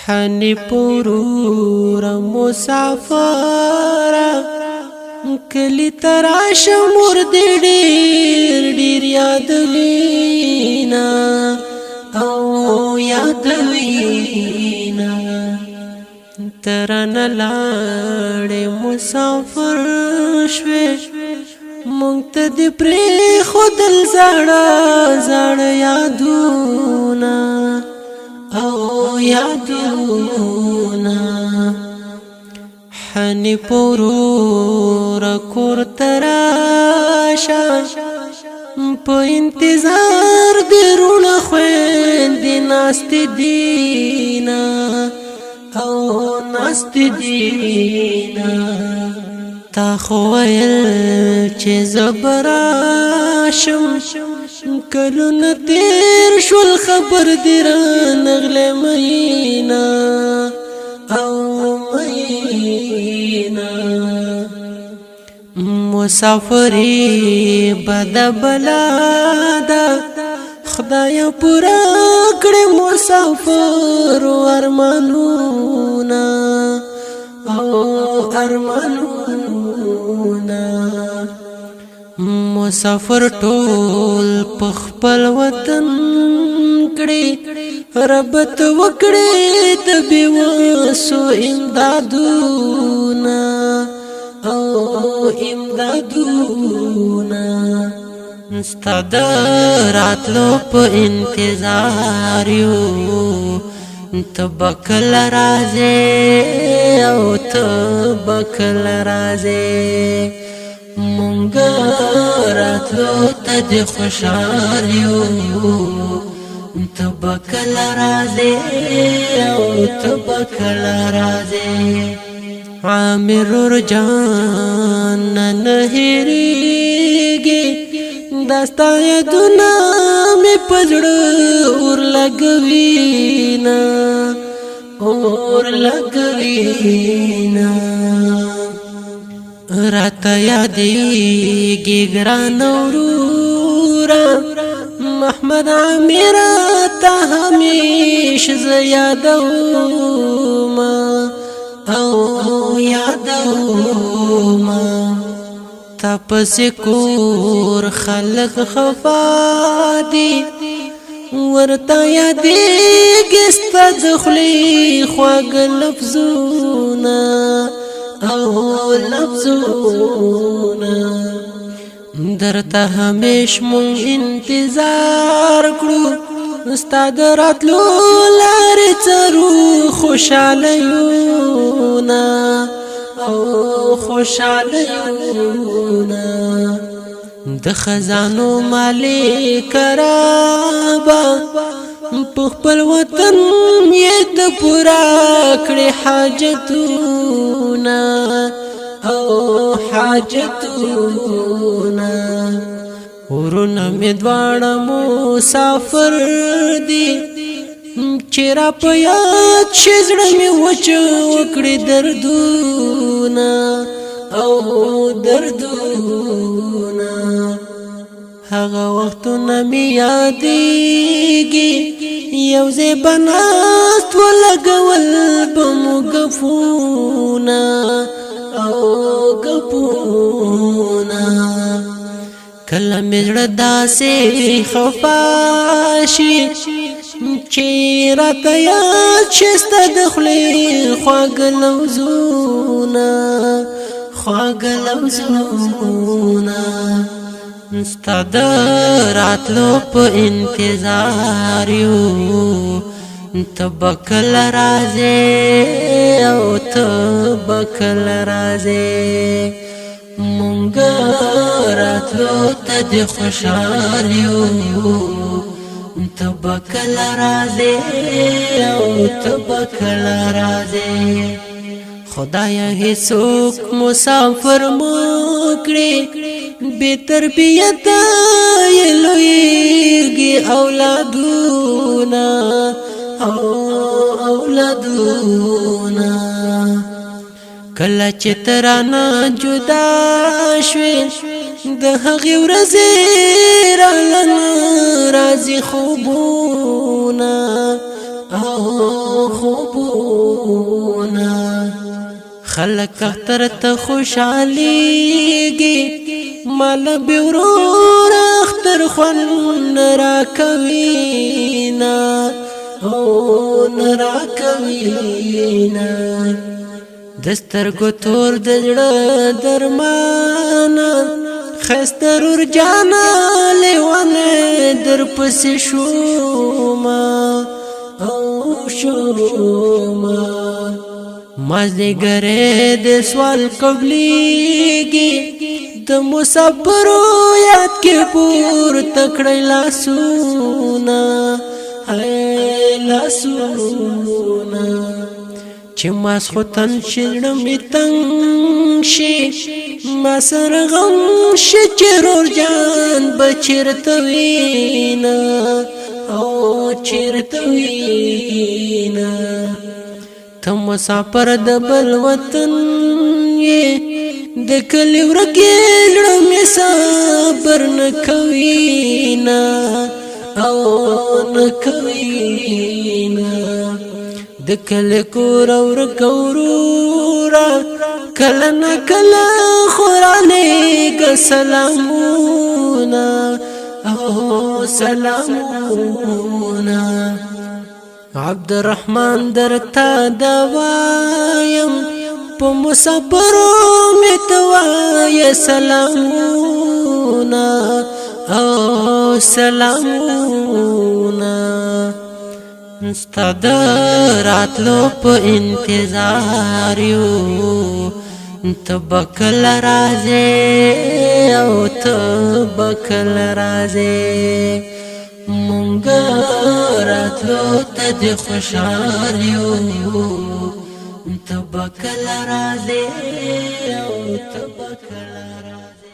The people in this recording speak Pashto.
حنی پورور مسافر کلی تراش مور دی ډیر ډیر یاد وینا او یاد وینا ترن لاړ مسافر شوي مونږ ته د پرې خودل زړه زړه یادونه او یادونه حنی پورور کور تراشه په انتظار درونه خويندې ناست دینا او ناست دینا تا خویل چې زبراشم کلونه تیر شول خبر دی رانغلی مینا او مینا مسافری بد بلا دا خدای پورا کړې مسافر ارمانونا او ارمانونا مسافر ټول په خپل وطن کړي رب ته وکړي د بیوسو امدادونه او امدادونه ستاد راتلو په انتظار یو تبکل رازه او تبکل رازه مونږ راتلو ته د خوشالیو تبکل رازه او تبکل رازه عامر جان نهریږي داستا یدونه می پزړه اور لګوینا اور لګوینا رات یادېږي ګران ورورا محمد عامر ته همیش زه یادوما او یادوما تا پس کور خلق خفا دی ورتا یادېږي ستا د خولې خواږه لفظونه او لفظونه درته همیش مونږ انتظار کړو ستا د راتلو لارې څارو خوشالیونه او خوشالیونه د خزانو مالک رابا په خپل وطن یې د پورا کړې حاجتونه او حاجتونه ورونه مې دواړه مسافر دي چې را په یاد شي زړه مې وچ وکړي دردونه او دردونه هغه وختونه مې یادېږي یو ځای به ناست ولګول به مو ګپونه او ګپونه کله مې زړه داسې خفا شي چې راته یاد شي ستا د خولې خواږه لفظونه خواږه لفظونه ستا د راتلو په انتظار یو تبکل رازه او تبکل رازه مونږ راتلو ته د خوشالیو تبکل رازه او تبکل رازه خدایا هیڅوک مسافر مکړي بے تربیت یې لویږي اولادونه او اولادونه کله چې ترانه جدا شوي د هغې ورځې راغلل راځي خوبونه او خوبونا خلق اختر ته خوشحالیږي مال بیورور اختر خون را کوینا او نرا کوینا دسترګو تور د زړه درمانا خستر ور جانا لیوانه در پسې شوما او شوما مازدیګره د سوال قبليږي د مسافرو یاد کې پور تکړه لاسونه لاسونه چې ماس خوتن شړم تنگ شي ما سره غم شي چرور جان بچرته وینا او چرته وینا ته مسافر د بل وطن یې د کلی ورګې لړم صبر نکوینا او نکوینا د کله کور اور کورورا کله نکله خورانه ک سلامونا او سلامونا عبد الرحمن درتا دوایم په مسافرو متوای سلامونا او سلامونا استاد راتلو په انتظار یو تبکل رازه او تبکل رازه مونږ راتلو ته خوشحال یو تبکل رازه او تبکل رازه